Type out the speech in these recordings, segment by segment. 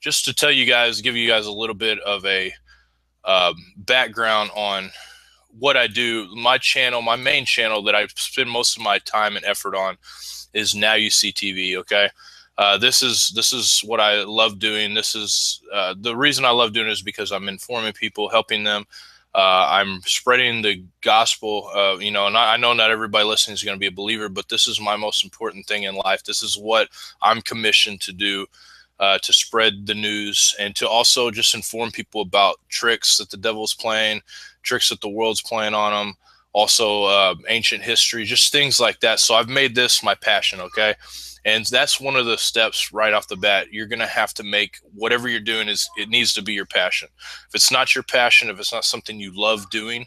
just to tell you guys, give you guys a little bit of a background on what I do. My channel, my main channel that I spend most of my time and effort on is Now You See TV. Okay. This is what I love doing. This is the reason I love doing it is because I'm informing people, helping them. I'm spreading the gospel. And I know not everybody listening is going to be a believer, but this is my most important thing in life. This is what I'm commissioned to do, to spread the news and to also just inform people about tricks that the devil's playing, tricks that the world's playing on them. Also, ancient history, just things like that. So I've made this my passion. Okay. And that's one of the steps right off the bat. You're going to have to make whatever you're doing it needs to be your passion. If it's not your passion, if it's not something you love doing,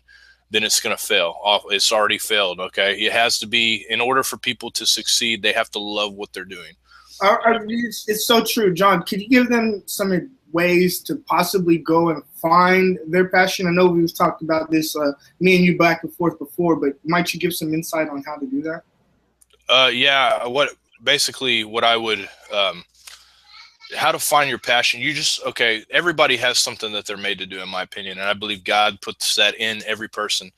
then it's going to fail. It's already failed. Okay. It has to be, in order for people to succeed, they have to love what they're doing. It's so true. John, could you give them some ways to possibly go and find their passion? I know we've talked about this, me and you back and forth before, but might you give some insight on how to do that? Yeah. What I would, how to find your passion. Everybody has something that they're made to do, in my opinion. And I believe God puts that in every person.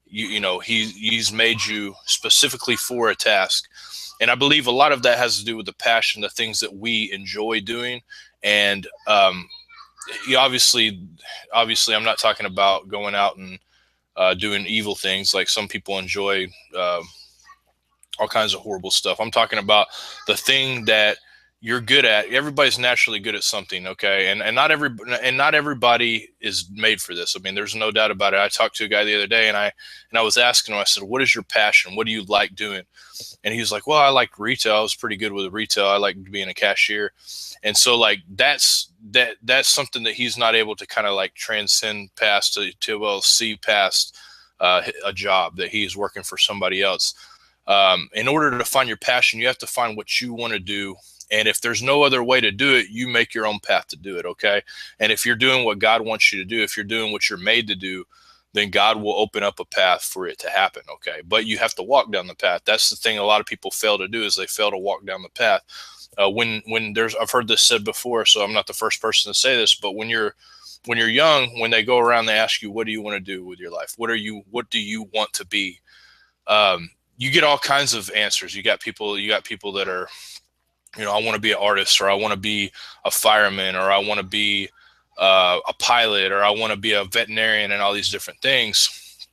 He's made you specifically for a task. And I believe a lot of that has to do with the passion, the things that we enjoy doing. And obviously, I'm not talking about going out and doing evil things like some people enjoy, all kinds of horrible stuff. I'm talking about the thing that you're good at. Everybody's naturally good at something. Okay. And not everybody is made for this. I mean, there's no doubt about it. I talked to a guy the other day and I was asking him, I said, what is your passion? What do you like doing? And he was like, well, I like retail. I was pretty good with retail. I like being a cashier. And so like, that's something that he's not able to kind of like transcend past to see past a job that he's working for somebody else. In order to find your passion, you have to find what you want to do. And if there's no other way to do it, you make your own path to do it. Okay. And if you're doing what God wants you to do, if you're doing what you're made to do, then God will open up a path for it to happen. Okay. But you have to walk down the path. That's the thing a lot of people fail to do, is they fail to walk down the path. I've heard this said before, so I'm not the first person to say this, but when you're young, when they go around, they ask you, what do you want to do with your life? What do you want to be? You get all kinds of answers. You got people that are, I want to be an artist, or I want to be a fireman, or I want to be a pilot, or I want to be a veterinarian, and all these different things.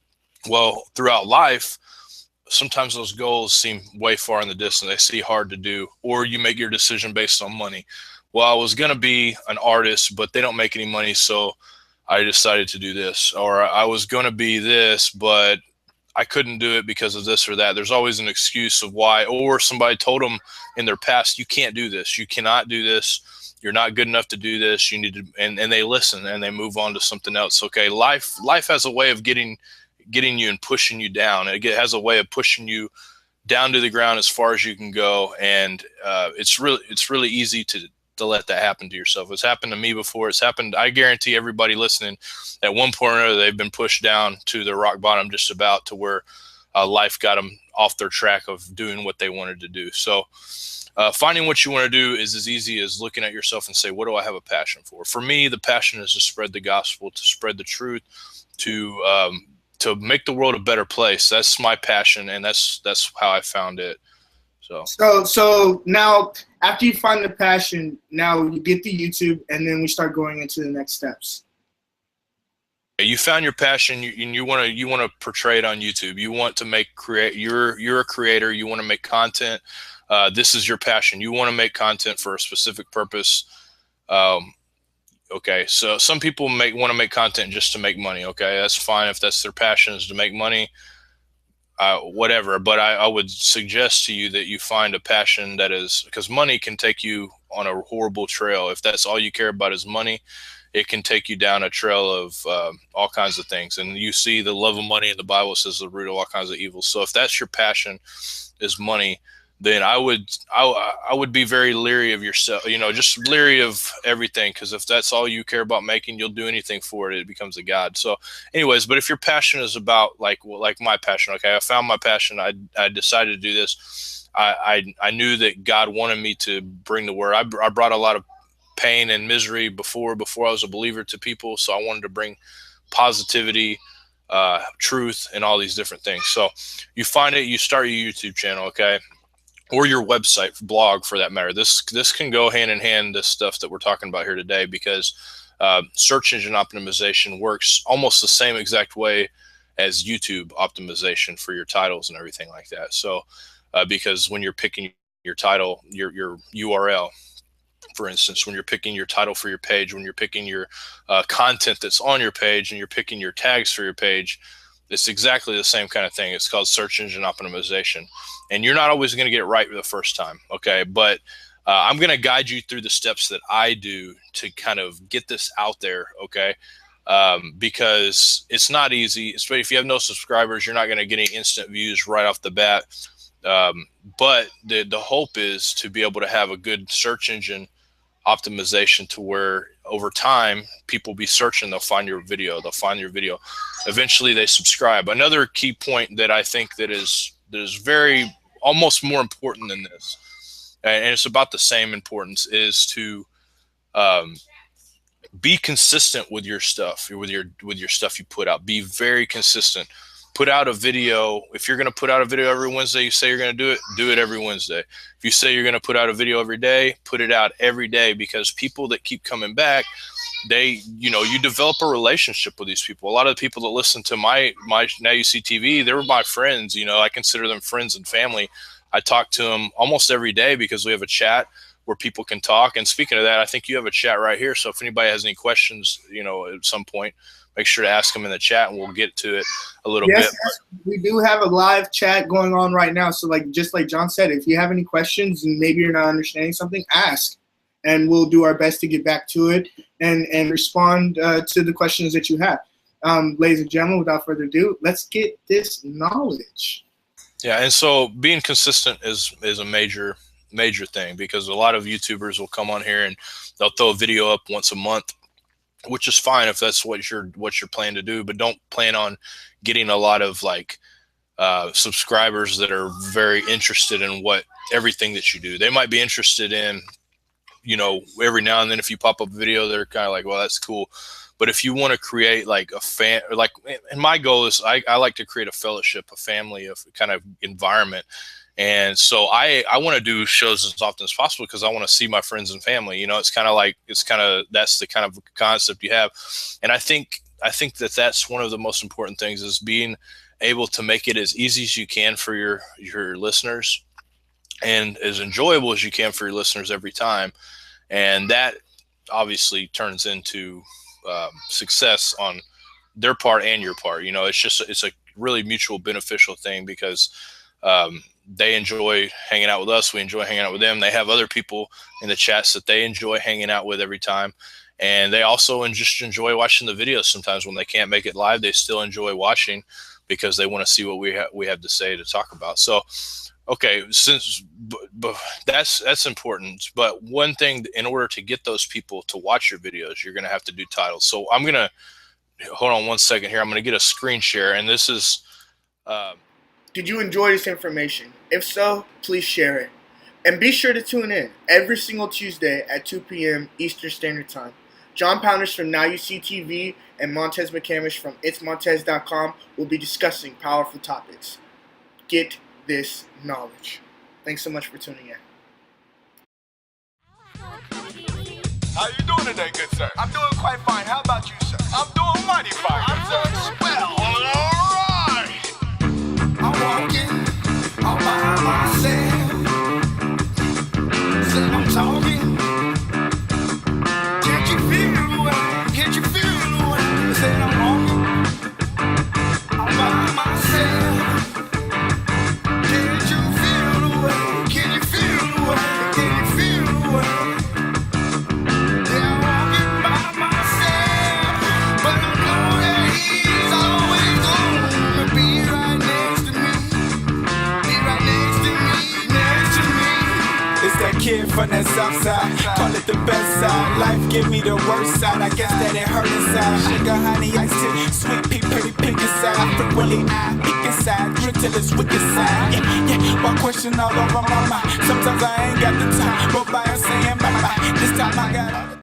Well, throughout life, sometimes those goals seem way far in the distance. They seem hard to do, or you make your decision based on money. Well, I was going to be an artist, but they don't make any money, so I decided to do this. Or I was going to be this, but I couldn't do it because of this or that. There's always an excuse of why, or somebody told them in their past, you can't do this. You cannot do this. You're not good enough to do this. You need to, and they listen and they move on to something else. Okay. Life has a way of getting you and pushing you down. It has a way of pushing you down to the ground as far as you can go. And it's really easy to let that happen to yourself. It's happened to me before. It's happened. I guarantee everybody listening, at one point or another, they've been pushed down to the rock bottom, just about to where life got them off their track of doing what they wanted to do. So finding what you want to do is as easy as looking at yourself and say, what do I have a passion for? For me, the passion is to spread the gospel, to spread the truth, to make the world a better place. That's my passion, and that's how I found it. So now, after you find the passion, now you get the YouTube, and then we start going into the next steps. You found your passion, and you want to portray it on YouTube. You want to create. You're a creator. You want to make content. This is your passion. You want to make content for a specific purpose. Okay, so some people want to make content just to make money. Okay, that's fine if that's their passion, is to make money. Whatever, but I would suggest to you that you find a passion that is, because money can take you on a horrible trail. If that's all you care about is money, it can take you down a trail of all kinds of things. And you see the love of money in the Bible says the root of all kinds of evil. So if that's your passion is money, then I would be very leery of yourself, just leery of everything. Because if that's all you care about making, you'll do anything for it. It becomes a god. So anyways, but if your passion is about like my passion, okay, I found my passion. I decided to do this. I knew that God wanted me to bring the word. I brought a lot of pain and misery before I was a believer to people. So I wanted to bring positivity, truth, and all these different things. So you find it, you start your YouTube channel, okay, or your website, blog for that matter. This can go hand in hand, this stuff that we're talking about here today, because search engine optimization works almost the same exact way as YouTube optimization for your titles and everything like that. So because when you're picking your title, your URL, for instance, when you're picking your title for your page, when you're picking your content that's on your page, and you're picking your tags for your page, it's exactly the same kind of thing. It's called search engine optimization. And you're not always going to get it right the first time, okay? But I'm going to guide you through the steps that I do to kind of get this out there, okay? Because it's not easy, especially if you have no subscribers. You're not going to get any instant views right off the bat. But the hope is to be able to have a good search engine optimization to where over time people be searching, they'll find your video, eventually they subscribe. Another key point that I think that is very almost more important than this, and it's about the same importance, is to be consistent with your stuff, with your stuff you put out. Be very consistent. Put out a video. If you're going to put out a video every Wednesday, you say you're going to do it every Wednesday. If you say you're going to put out a video every day, put it out every day, because people that keep coming back, you develop a relationship with these people. A lot of the people that listen to my Now You See TV, they were my friends. I consider them friends and family. I talk to them almost every day because we have a chat where people can talk. And speaking of that, I think you have a chat right here. So if anybody has any questions, at some point, make sure to ask them in the chat, and we'll get to it a little bit. We do have a live chat going on right now. So just like John said, if you have any questions and maybe you're not understanding something, ask, and we'll do our best to get back to it and respond to the questions that you have. Ladies and gentlemen, without further ado, let's get this knowledge. Yeah, and so being consistent is a major thing, because a lot of YouTubers will come on here and they'll throw a video up once a month, which is fine if that's what you're planning to do, but don't plan on getting a lot of subscribers that are very interested in everything that you do. They might be interested in, every now and then if you pop up a video, they're kind of like, well, that's cool. But if you want to create like a fan, and my goal is I like to create a fellowship, a family, of kind of environment. And so I want to do shows as often as possible because I want to see my friends and family. It's kind of that's the kind of concept you have. And I think that's one of the most important things, is being able to make it as easy as you can for your listeners, and as enjoyable as you can for your listeners every time. And that obviously turns into success on their part and your part. It's a really mutual beneficial thing, because they enjoy hanging out with us. We enjoy hanging out with them. They have other people in the chats that they enjoy hanging out with every time. And they also just enjoy watching the videos. Sometimes when they can't make it live, they still enjoy watching because they want to see what we have to say to talk about. So, okay, that's important. But one thing, in order to get those people to watch your videos, you're going to have to do titles. So I'm going to, hold on one second here. I'm going to get a screen share. And this is... Did you enjoy this information? If so, please share it. And be sure to tune in every single Tuesday at 2 p.m. Eastern Standard Time. John Pounders from Now You See TV and Montez McCamish from itsmontez.com will be discussing powerful topics. Get this knowledge. Thanks so much for tuning in. How you doing today, good sir? I'm doing quite fine. How about you, sir? I'm doing mighty fine. I'm doing swell. All right. I'm walking all by myself. Said I'm talking. Can't you feel the way? Can't you feel the way? Said I'm walking all by myself. Can't you feel the way? Can you feel the way? Can you feel the way? Yeah, I'm walking by myself. from that south side, call it the best side. Life give me the worst side, I guess that it hurt inside. Sugar, honey, iced tea, sweet pea, pretty pink inside. Frequently I peek inside, drink till it's wicked side. Yeah, one question all over my mind. Sometimes I ain't got the time, but by saying bye-bye, this time I got